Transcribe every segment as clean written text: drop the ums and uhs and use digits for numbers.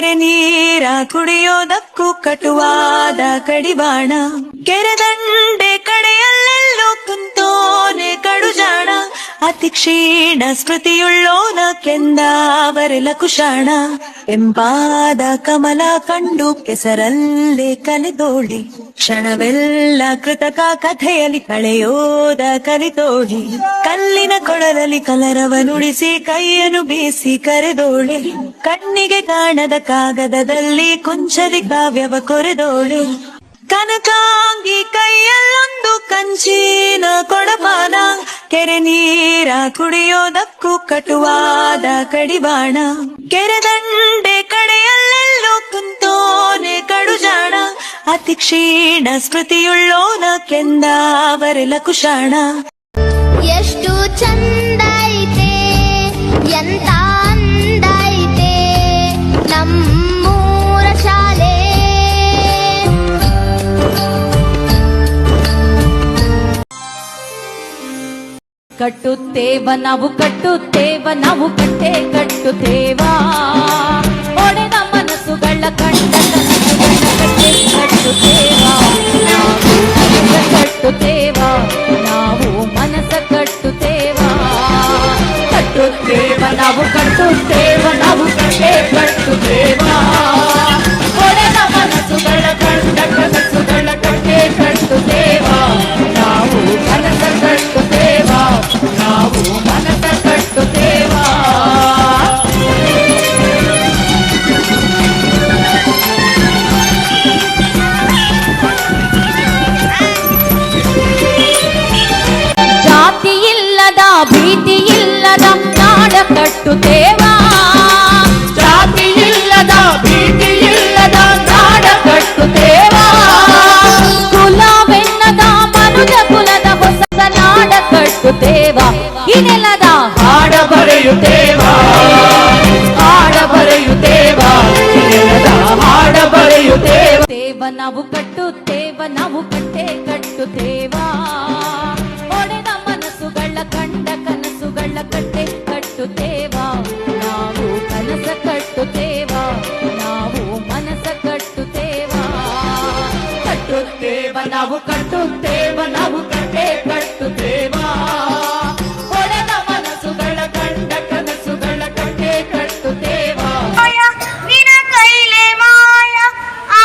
ಕೆರೆ ನೀರ ಕುಡಿಯೋದಕ್ಕೂ ಕಟುವಾದ ಕಡಿವಾಣ, ಕೆರೆದಂಡೆ ಕಡೆಯಲ್ಲೆಲ್ಲೋ ಕುಂತೋನೆ ಕಡುಜಾಣ, ಅತಿ ಕ್ಷೀಣ ಸ್ಮೃತಿಯುಳ್ಳೋನ ಕೆಂದಾವರೆಲ ಕುಶಾಣ, ಎಂಪಾದ ಕಮಲ ಕಂಡು ಕೆಸರಲ್ಲೇ ಕಲಿತೋಡಿ, ಕ್ಷಣವೆಲ್ಲ ಕೃತಕ ಕಥೆಯಲ್ಲಿ ಕಳೆಯೋದ ಕಲಿತೋಡಿ, ಕಲ್ಲಿನ ಕೊಳಲಲ್ಲಿ ಕಲರವ ನುಡಿಸಿ ಕೈಯನ್ನು ಬೀಸಿ ಕರೆದೋಳೆ, ಕಣ್ಣಿಗೆ ಕಾಣದ ಕಾಗದದಲ್ಲಿ ಕುಂಚದಿ ಕಾವ್ಯವ ಕೊರೆದೋಳೆ, ಕನಕಾಂಗಿ ಕೈಯಲ್ಲೊಂದು ಕಂಚಿನ ಕೊಡಪಾನ, ಕೆರೆ ನೀರ ಕುಡಿಯೋದಕ್ಕೂ ಕಟುವಾದ ಕಡಿವಾಣ, ಕೆರೆದಂಡೆ ಕಡೆಯಲ್ಲೆಲ್ಲೋ ಕುಂತೋನೆ ಕಡುಜಾಣ, ಅತಿ ಕ್ಷೀಣ ಸ್ಮೃತಿಯುಳ್ಳೋನ ಕೆಂದಾವರೆಲ ಕುಶಾಣ. ಎಷ್ಟು ಚಂದ ಐತೆ ಎಂತ ಅಂದ ಐತೆ ನಮ್ಮೂರ ಶಾಲೆ, ಕಟ್ಟುತ್ತೇವ ನಾವು ಕಟ್ಟುತ್ತೇವ ನಾವು ಕಟ್ಟೆ ಕಟ್ಟುತ್ತೇವ, ಒಡೆದ ಮನಸ್ಸುಗಳ ಕಂಡ ಕನಸುಗಳ ಕಟ್ಟೆ ಕಟ್ಟುತ್ತೇವ, ನಾವು ಮನಸ್ಸ ಕಟ್ಟುತ್ತೇವ, ಕಟ್ಟುತ್ತೇವ ನಾವು ಕಟ್ಟುತ್ತೇವ ನಾವು ಕಟ್ಟೆ ಕಟ್ಟುತ್ತೇವ, ಒಡೆದ ಮನಸ್ಸುಗಳ ಕಂಡ ಕನಸುಗಳ ಕಟ್ಟೆ ಕಟ್ಟುತ್ತೇವ, ನಾವು ಮನಸ್ಸ ಕಟ್ಟುತ್ತೇವ, ನಾವು ಮನಸ್ಸ ಕಟ್ಟುತ್ತೇವ. ಜಾತಿ ಇಲ್ಲದ ಭೀತಿ ಇಲ್ಲದ ನಾಡ ಕಟ್ಟುತ್ತೇವ, ಜಾತಿ ಇಲ್ಲದ ಭೀತಿ ಇಲ್ಲದ ನಾಡ ಕಟ್ಟುತ್ತೇವ, ಕುಲವೆನ್ನದ ಮನುಜ ಕುಲದ ಹೊಸ ನಾಡ ಕಟ್ಟುತ್ತೇವ, ಇನ್ನೆಲ್ಲದ ಹಾಡ ಬರೆಯುತ್ತೇವ, ಹಾಡ ಬರೆಯುತ್ತೇವ, ಇನ್ನೆಲ್ಲದ ಹಾಡ ಬರೆಯುತ್ತೇವ, ತೇವ ನಾವು ಕಟ್ಟುತ್ತೇವ ನಾವು ಕಟ್ಟೆ ಕಟ್ಟುತ್ತೇವ, ಒಡೆದ ಮನಸ್ಸುಗಳ ಕಂಡ ಕನಸುಗಳ ಕಟ್ಟೆ ಕಟ್ಟುತ್ತೇವ, ನಾವು ಕನಸ ಕಟ್ಟುತ್ತೇವ, ನಾವು ಮನಸ್ಸ ಕಟ್ಟುತ್ತೇವ, ಕಟ್ಟುತ್ತೇವ ನಾವು ಕಟ್ಟುತ್ತೇವ ನಾವು ಕಟ್ಟೆ ಕಟ್ಟುತ್ತೇವ, ಒಡೆದ ಮನಸ್ಸುಗಳ ಕಂಡ ಕನಸುಗಳ ಕಟ್ಟೆ ಕಟ್ಟುತ್ತೇವ. ನಿನ ಕೈಲೆ ಮಾಯ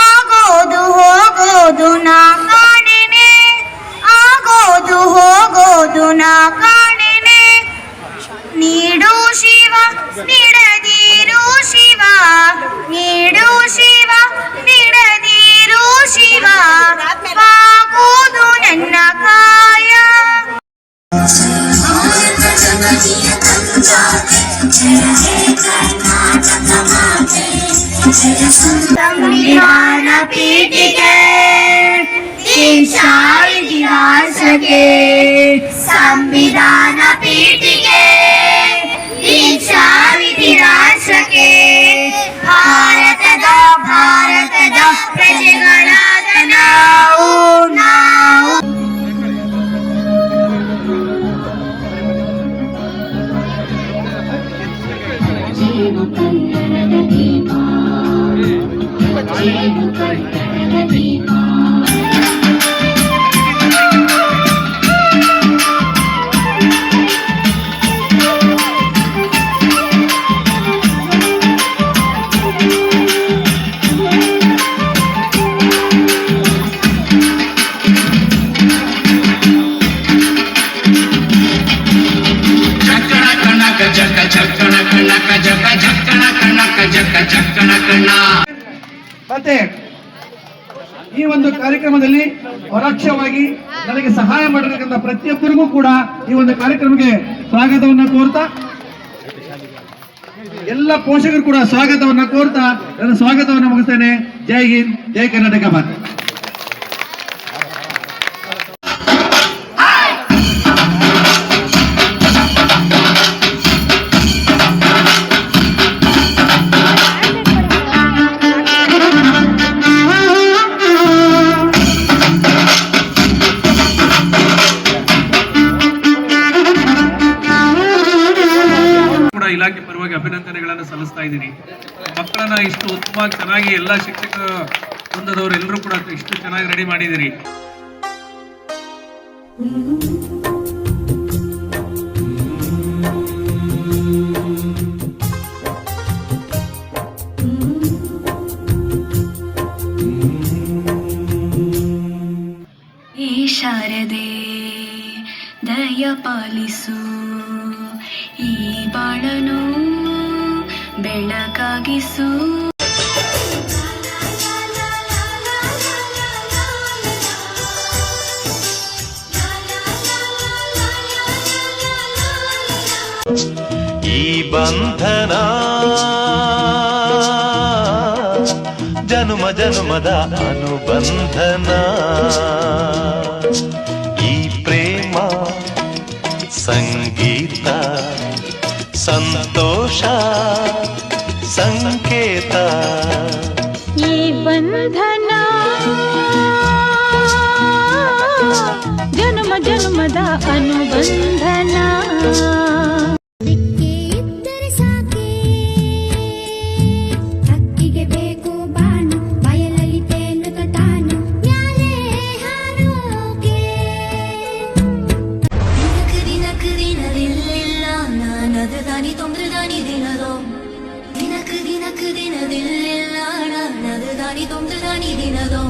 ಆಗೋದು ಹೋಗೋದು ನಾ ಕಾಣೆನೆ, ಆಗೋದು ಹೋಗೋದು ನಾ ಕಾಣೆನೆ, ನೀಡು ಶಿವ ನೀಡದಿರು ಶಿವ, ನೀಡು ಶಿವ ನೀಡದಿರು ಶಿವ, ಆಗೋದು ನನ್ನ ಕಾಯ. ಸಂವಿಧಾನ ಪೀಠಿಗೆ ಇತಿಹಾಸಕ್ಕೆ, ಸಂವಿಧಾನ ಪೀಠಿಗೆ ಇತಿಹಾಸಕ್ಕೆ, ಭಾರತದ ಪ್ರಜೆಗಳಾದ ನಾವು ಮತ್ತೆ ಈ ಒಂದು ಕಾರ್ಯಕ್ರಮದಲ್ಲಿ ಪರೋಕ್ಷವಾಗಿ ನನಗೆ ಸಹಾಯ ಮಾಡಿರ್ತಕ್ಕಂಥ ಪ್ರತಿಯೊಬ್ಬರಿಗೂ ಕೂಡ ಈ ಒಂದು ಕಾರ್ಯಕ್ರಮಕ್ಕೆ ಸ್ವಾಗತವನ್ನ ಕೋರ್ತಾ, ಎಲ್ಲ ಪೋಷಕರು ಕೂಡ ಸ್ವಾಗತವನ್ನ ಕೋರ್ತಾ ನನ್ನ ಸ್ವಾಗತವನ್ನ ಮುಗಿಸ್ತೇನೆ. ಜೈ ಹಿಂದ್, ಜೈ ಕರ್ನಾಟಕ ಮಾತೆ. ಇಲಾಖೆ ಪರವಾಗಿ ಅಭಿನಂದನೆಗಳನ್ನು ಸಲ್ಲಿಸ್ತಾ ಇದ್ದೀನಿ. ಮಕ್ಕಳನ್ನ ಇಷ್ಟು ಉತ್ತಮವಾಗಿ ಚೆನ್ನಾಗಿ ಎಲ್ಲ ಶಿಕ್ಷಕ ವೃಂದದವರು ಎಲ್ಲರೂ ಕೂಡ ಇಷ್ಟು ಚೆನ್ನಾಗಿ ರೆಡಿ ಮಾಡಿದ್ದೀರಿ. ಈ ಶಾರದೆ ದಯ ಪಾಲಿಸು, ಈ ಬಾಳನು ಬೆಳಕಾಗಿಸು. ಈ ಬಂಧನ ಜನುಮ ಜನುಮದ ಅನುಬಂಧನ, ಈ ಪ್ರೇಮ ಸಂಗೀತ ಸಂತೋಷ ಸಂಕೇತ. ಈ ಬಂಧನ ಜನ್ಮ ಜನ್ಮದ ಅನುಬಂಧನ. ಇದ್ದರೆ ಸಾಕೆ ಹಕ್ಕಿಗೆ ಬೇಕು ಬಾನು, ಬಯಲಲ್ಲಿ ತೇಲುತ್ತ ತಾನು ಮ್ಯಾಲೆ ಹಾರೋಕೆ. ದಿನಕ್ಕೆ ದಿನದಿಲ್ಲ ನಾನದು ದಾನಿ ತೊಂದ್ರೆ ದಾನಿ ದಿನದೋ, ದಿನಕ್ಕೆ ದಿನದಿಲ್ಲ ನಾನದು ದಾನಿ ತೊಂದ್ರೆ ದಾನಿ ದಿನದೋ.